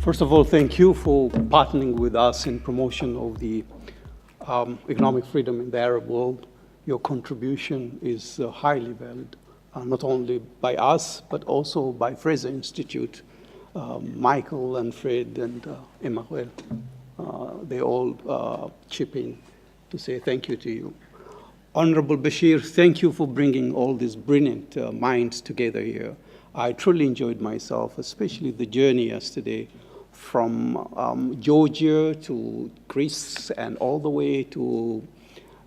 First of all, thank you for partnering with us in promotion of the economic freedom in the Arab world. Your contribution is highly valued, not only by us, but also by Fraser Institute, Michael and Fred and Emmanuel. They all chip in to say thank you to you. Honorable Bashir, thank you for bringing all these brilliant minds together here. I truly enjoyed myself, especially the journey yesterday from Georgia to Greece and all the way to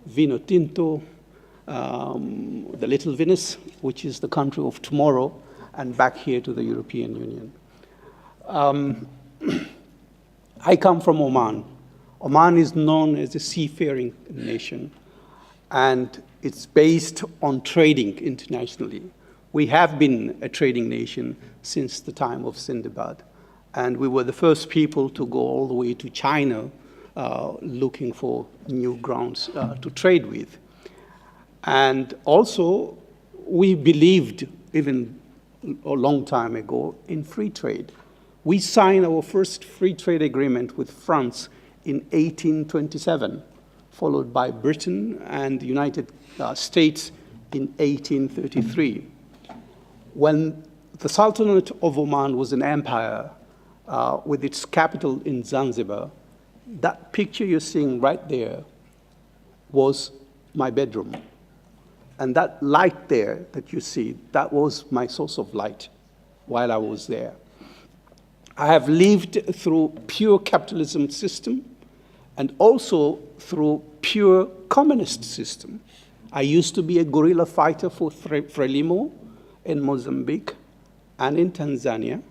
Vino Tinto, the Little Venice, which is the country of tomorrow, and back here to the European Union. I come from Oman. Oman is known as a seafaring nation, and it's based on trading internationally. We have been a trading nation since the time of Sindbad, and we were the first people to go all the way to China looking for new grounds to trade with. And also, we believed, even a long time ago, in free trade. We signed our first free trade agreement with France in 1827, followed by Britain and the United States in 1833. When the Sultanate of Oman was an empire with its capital in Zanzibar, that picture you're seeing right there was my bedroom. And that light there that you see, that was my source of light while I was there. I have lived through pure capitalism system and also through pure communist system. I used to be a guerrilla fighter for Frelimo in Mozambique and in Tanzania.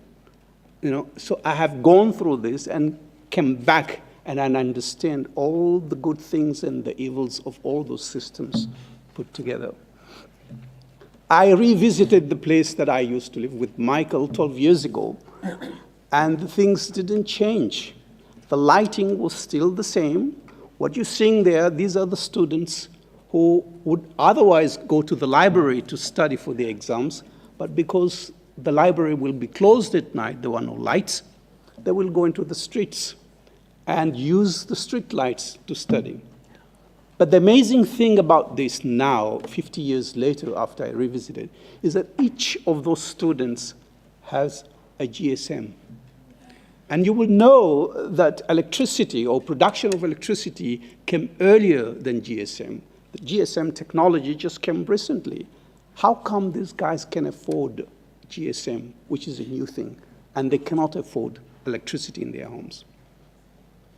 So I have gone through this and came back, and I understand all the good things and the evils of all those systems put together. I revisited the place that I used to live with Michael 12 years ago, and things didn't change. The lighting was still the same. What you're seeing there, these are the students who would otherwise go to the library to study for the exams, but because the library will be closed at night, there were no lights, they will go into the streets and use the street lights to study. But the amazing thing about this now, 50 years later after I revisited, is that each of those students has a GSM. And you will know that electricity or production of electricity came earlier than GSM. The GSM technology just came recently. How come these guys can afford GSM, which is a new thing, and they cannot afford electricity in their homes?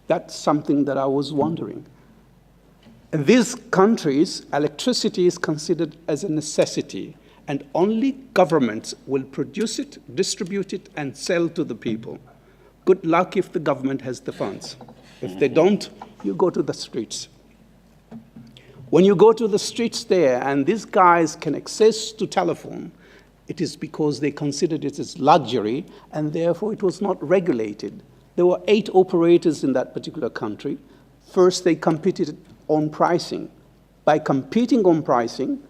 That's something that I was wondering. In these countries, electricity is considered as a necessity, and only governments will produce it, distribute it, and sell to the people. Good luck if the government has the funds. If they don't, you go to the streets. When you go to the streets there, and these guys can access to telephone, it is because they considered it as luxury, and therefore it was not regulated. There were 8 operators in that particular country. First, they competed on pricing. By competing on pricing,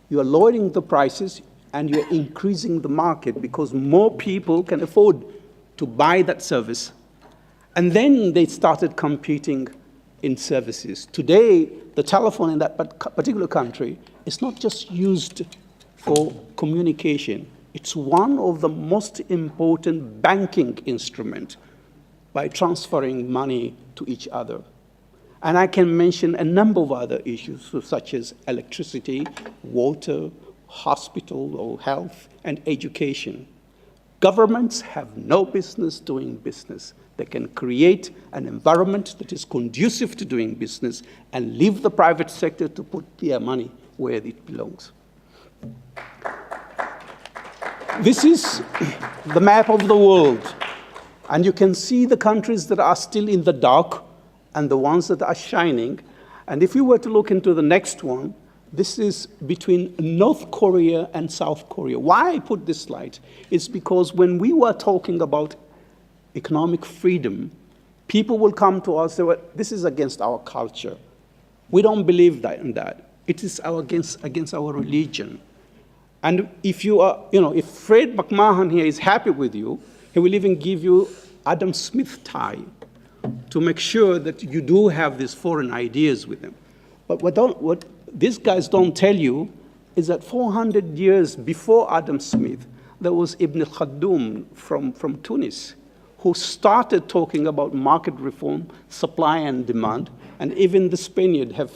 you are lowering the prices and you're increasing the market because more people can afford to buy that service. And then they started competing in services. Today, the telephone in that particular country is not just used for communication. It's one of the most important banking instruments by transferring money to each other. And I can mention a number of other issues, such as electricity, water, hospital or health, and education. Governments have no business doing business. They can create an environment that is conducive to doing business and leave the private sector to put their money where it belongs. This is the map of the world. And you can see the countries that are still in the dark and the ones that are shining. And if you were to look into the next one, this is between North Korea and South Korea. Why I put this slide is because when we were talking about economic freedom, people will come to us and say, well, this is against our culture. We don't believe in that. It is against our religion. And if you are, if Fred McMahon here is happy with you, he will even give you Adam Smith tie to make sure that you do have these foreign ideas with them. But what these guys don't tell you is that 400 years before Adam Smith, there was Ibn Khaldun from Tunis, who started talking about market reform, supply and demand, and even the Spaniards have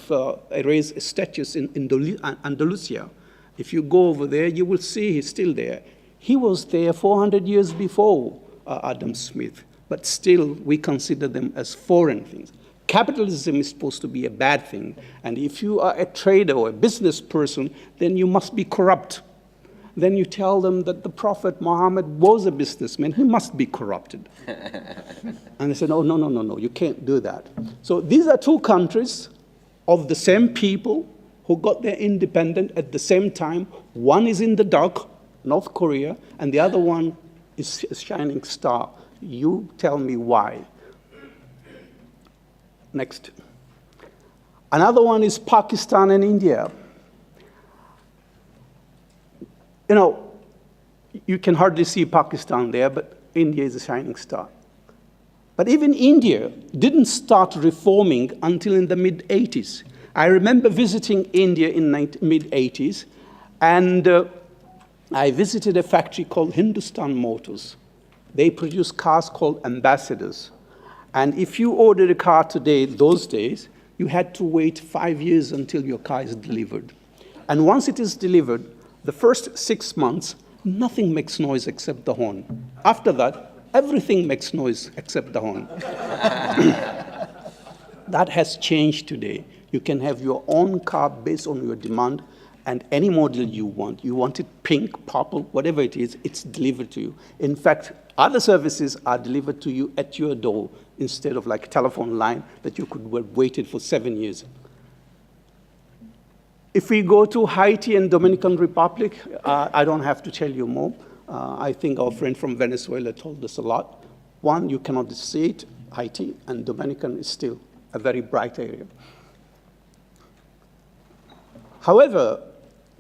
raised statues in Andalusia. If you go over there, you will see he's still there. He was there 400 years before Adam Smith, but still we consider them as foreign things. Capitalism is supposed to be a bad thing, and if you are a trader or a business person, then you must be corrupt. Then you tell them that the Prophet Muhammad was a businessman, he must be corrupted. And they said, oh, no, you can't do that. So these are two countries of the same people who got their independence at the same time. One is in the dark, North Korea, and the other one is a shining star. You tell me why. Next. Another one is Pakistan and India. You know, you can hardly see Pakistan there, but India is a shining star. But even India didn't start reforming until in the mid-'80s. I remember visiting India in mid-'80s, and I visited a factory called Hindustan Motors. They produce cars called Ambassadors. And if you ordered a car today, those days, you had to wait 5 years until your car is delivered. And once it is delivered, the first 6 months, nothing makes noise except the horn. After that, everything makes noise except the horn. That has changed today. You can have your own car based on your demand, and any model you want. You want it pink, purple, whatever it is, it's delivered to you. In fact, other services are delivered to you at your door instead of like a telephone line that you could have waited for 7 years. If we go to Haiti and Dominican Republic, I don't have to tell you more. I think our friend from Venezuela told us a lot. One, you cannot see it, Haiti, and Dominican is still a very bright area. However,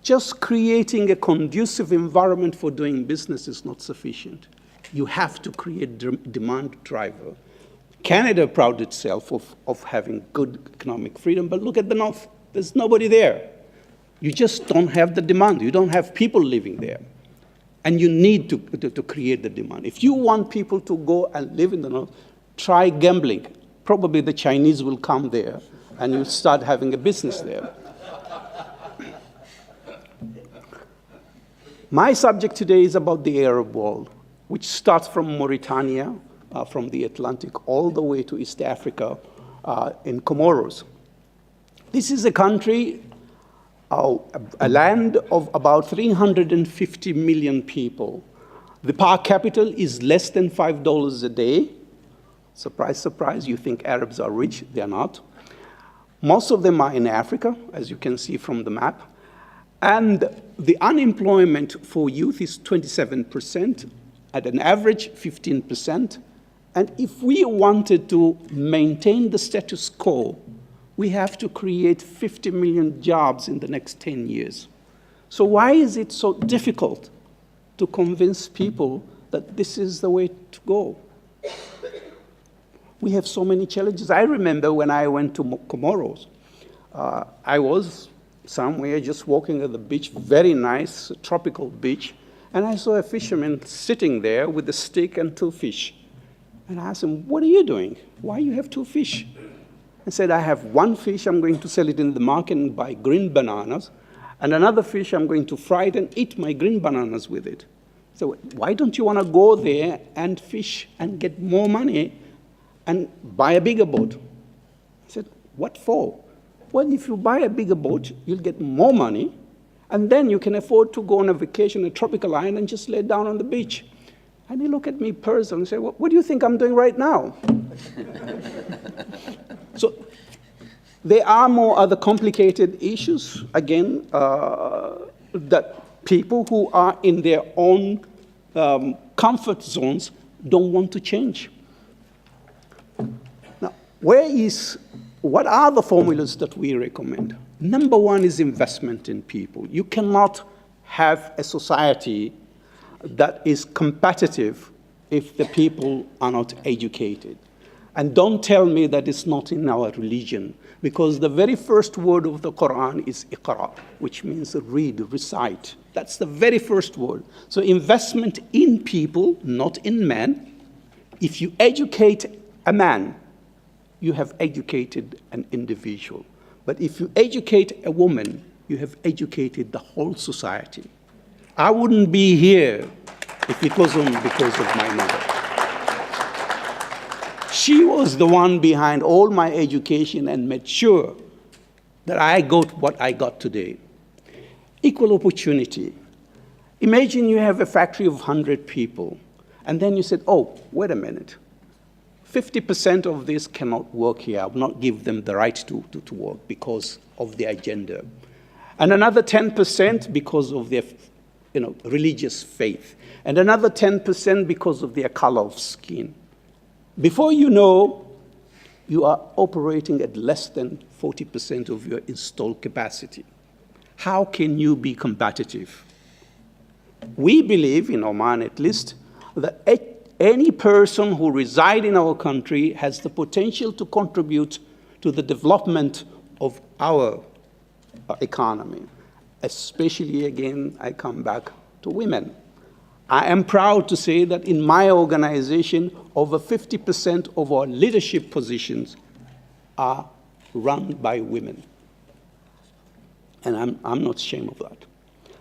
just creating a conducive environment for doing business is not sufficient. You have to create demand driver. Canada proud itself of having good economic freedom, but look at the North. There's nobody there. You just don't have the demand. You don't have people living there. And you need to create the demand. If you want people to go and live in the North, try gambling. Probably the Chinese will come there, and you'll start having a business there. My subject today is about the Arab world, which starts from Mauritania, from the Atlantic, all the way to East Africa, in Comoros. This is a country, a land of about 350 million people. The per capita is less than $5 a day. Surprise, surprise, you think Arabs are rich, they're not. Most of them are in Africa, as you can see from the map. And the unemployment for youth is 27%, at an average 15%. And if we wanted to maintain the status quo, we have to create 50 million jobs in the next 10 years. So why is it so difficult to convince people that this is the way to go? We have so many challenges. I remember when I went to Comoros, I was somewhere just walking at the beach, very nice tropical beach, and I saw a fisherman sitting there with a stick and 2 fish. And I asked him, what are you doing? Why you have 2 fish? He said, I have 1 fish, I'm going to sell it in the market and buy green bananas, and another fish, I'm going to fry it and eat my green bananas with it. So why don't you want to go there and fish and get more money and buy a bigger boat? I said, what for? Well, if you buy a bigger boat, you'll get more money, and then you can afford to go on a vacation, a tropical island, and just lay down on the beach. And he looked at me personally and said, what do you think I'm doing right now? So there are more other complicated issues, again, that people who are in their own comfort zones don't want to change. Now, what are the formulas that we recommend? Number one is investment in people. You cannot have a society that is competitive if the people are not educated. And don't tell me that it's not in our religion, because the very first word of the Quran is Iqra, which means read, recite. That's the very first word. So investment in people, not in men. If you educate a man, you have educated an individual. But if you educate a woman, you have educated the whole society. I wouldn't be here if it wasn't because of my mother. She was the one behind all my education and made sure that I got what I got today. Equal opportunity. Imagine you have a factory of 100 people, and then you said, oh, wait a minute. 50% of this cannot work here. I will not give them the right to work because of the agenda. And another 10% because of their religious faith. And another 10% because of their color of skin. Before you know, you are operating at less than 40% of your installed capacity. How can you be competitive? We believe, in Oman at least, that any person who resides in our country has the potential to contribute to the development of our economy. Especially, again, I come back to women. I am proud to say that in my organization, over 50% of our leadership positions are run by women. And I'm not ashamed of that.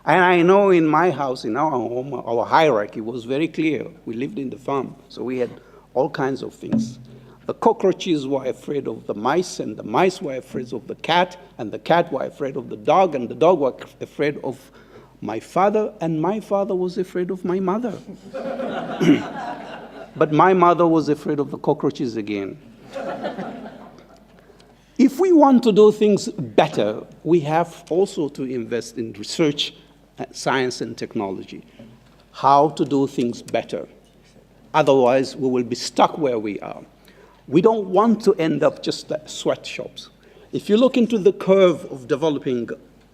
And I know in my house, in our home, our hierarchy was very clear. We lived in the farm, so we had all kinds of things. The cockroaches were afraid of the mice, and the mice were afraid of the cat, and the cat were afraid of the dog, and the dog were afraid of my father, and my father was afraid of my mother. But my mother was afraid of the cockroaches again. If we want to do things better, we have also to invest in research, science, and technology. How to do things better. Otherwise, we will be stuck where we are. We don't want to end up just like sweatshops. If you look into the curve of developing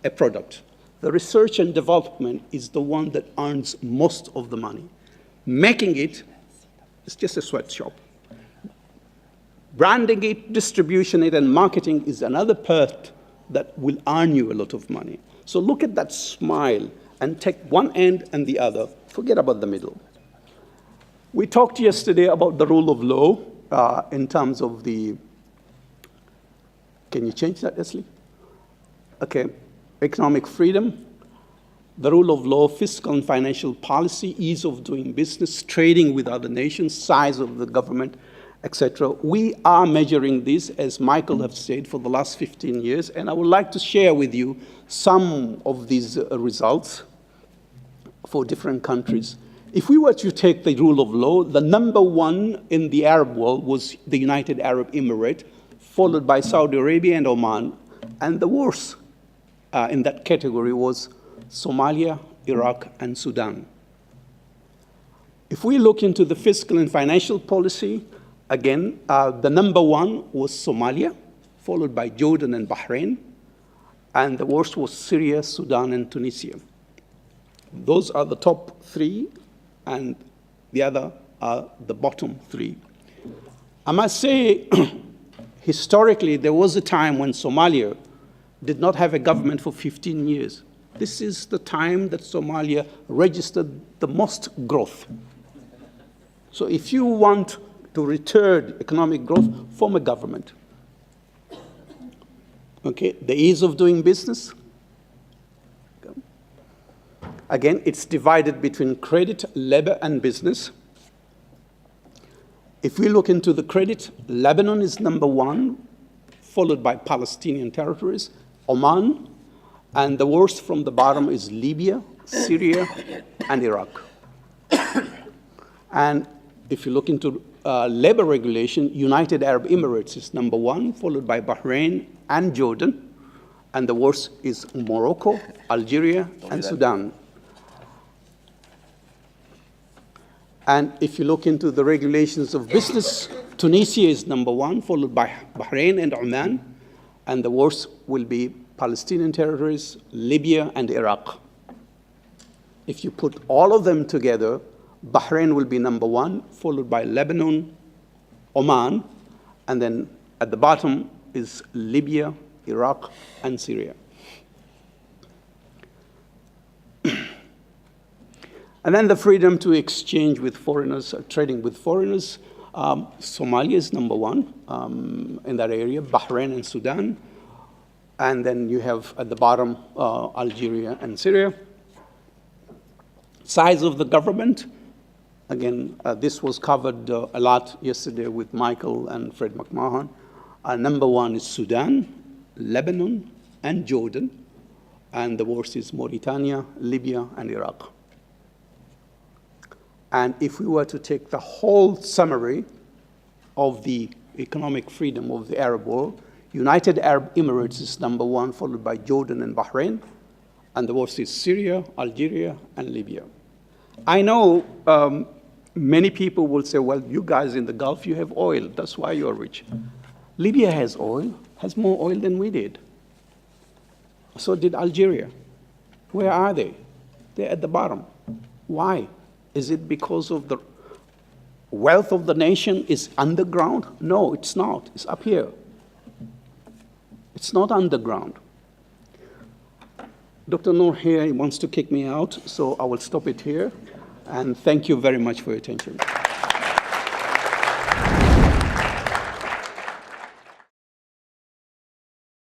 a product, the research and development is the one that earns most of the money. Making it is just a sweatshop. Branding it, distribution it, and marketing is another part that will earn you a lot of money. So look at that smile and take one end and the other. Forget about the middle. We talked yesterday about the rule of law in terms of the, can you change that, Leslie? Okay, economic freedom, the rule of law, fiscal and financial policy, ease of doing business, trading with other nations, size of the government, etc. We are measuring this, as Michael has said, for the last 15 years, and I would like to share with you some of these results for different countries. If we were to take the rule of law, the number one in the Arab world was the United Arab Emirates, followed by Saudi Arabia and Oman, and the worst in that category was Somalia, Iraq, and Sudan. If we look into the fiscal and financial policy, again, the number one was Somalia, followed by Jordan and Bahrain, and the worst was Syria, Sudan, and Tunisia. Those are the top three, and the other are the bottom three. I must say, historically, there was a time when Somalia did not have a government for 15 years. This is the time that Somalia registered the most growth. So if you want to return economic growth, form a government. Okay, the ease of doing business. Again, it's divided between credit, labor, and business. If we look into the credit, Lebanon is number one, followed by Palestinian territories, Oman, and the worst from the bottom is Libya, Syria, and Iraq. And if you look into labor regulation, United Arab Emirates is number one, followed by Bahrain and Jordan, and the worst is Morocco, Algeria, and Sudan. And if you look into the regulations of business, Tunisia is number one, followed by Bahrain and Oman, and the worst will be Palestinian territories, Libya, and Iraq. If you put all of them together, Bahrain will be number 1, followed by Lebanon, Oman, and then at the bottom is Libya, Iraq, and Syria. And then the freedom to exchange with foreigners, trading with foreigners. Somalia is number 1 in that area, Bahrain and Sudan. And then you have at the bottom Algeria and Syria. Size of the government. Again, this was covered a lot yesterday with Michael and Fred McMahon. Number 1 is Sudan, Lebanon, and Jordan. And the worst is Mauritania, Libya, and Iraq. And if we were to take the whole summary of the economic freedom of the Arab world, United Arab Emirates is number 1, followed by Jordan and Bahrain. And the worst is Syria, Algeria, and Libya. I know many people will say, well, you guys in the Gulf, you have oil. That's why you're rich. Libya has oil, has more oil than we did. So did Algeria. Where are they? They're at the bottom. Why? Is it because of the wealth of the nation is underground? No, it's not. It's up here. It's not underground. Dr. Noor here, he wants to kick me out, so I will stop it here. And thank you very much for your attention.